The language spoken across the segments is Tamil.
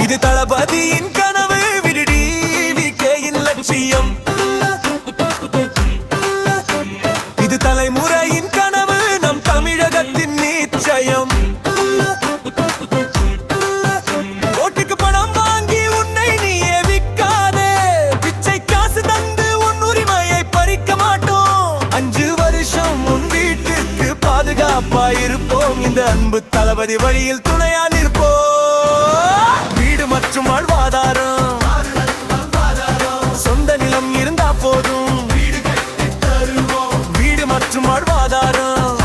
இது தளபதியின் கனவு, விடிடிவிகேயின் லட்சியம். இது தலைமுறையின் கனவு, நம் தமிழகத்தின் நிச்சயம். ஓட்டுக்கு பணம் வாங்கி உன்னை நீயே விற்காதே, பிச்சை காசு தந்து உன் உரிமையை பறிக்க மாட்டோம். 5 வருஷம் உன் வீட்டுக்கு பாதுகாப்பாயிருப்போம். இந்த அன்பு தளபதி வழியில் துணையா நிற்போம். வீடு மற்றும் வாழ்வாதாரம், சொந்த நிலம் இருந்தா போதும். வீடு மற்றும் வாழ்வாதாரம்,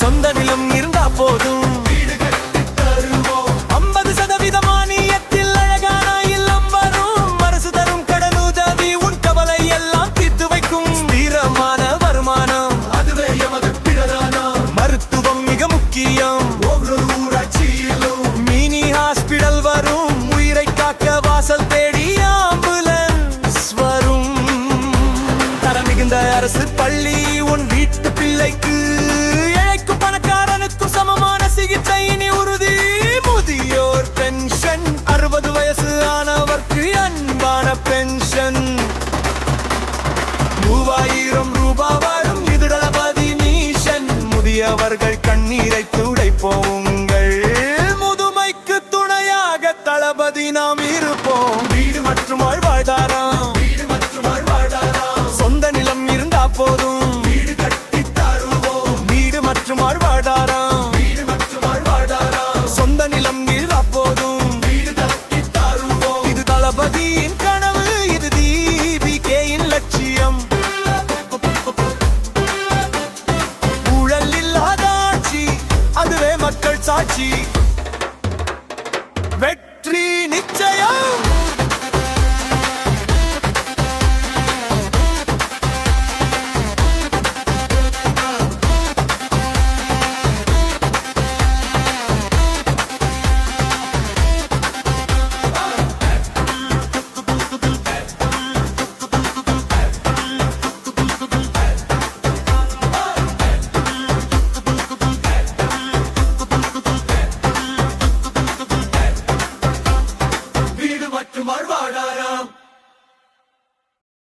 சொந்த நிலம் இருந்தா போதும். 50% மானியத்தில் அழகான இல்லம் வரும். அரசு தரும் கடனுதவி உன் கவலை எல்லாம் தீர்த்து வைக்கும். ஸ்திரமான வருமானம், அதுவே எமது பிரதானம். மருத்துவம் மிக முக்கியம், ஒவ்வொரு ஊராட்சியிலும். மினி ஹாஸ்பிடல் வரும், உயிரை காக்க வாசல் தேடி ஆம்புலன்ஸ் வரும். தரம் மிகுந்த அரசு பள்ளி உன் வீட்டு பிள்ளைக்கு. ஏழைக்கும் பணக்காரனுக்கும் சமமான சிகிச்சை இனி உறுதி. முதியோர் பென்ஷன், 60 வயசு ஆனவர்க்கு அன்பான பென்ஷன். 3000 ரூபாய் வரும், இது தளபதி மிஷன். முதியவர்கள் கண்ணீரை துடைப்போம்.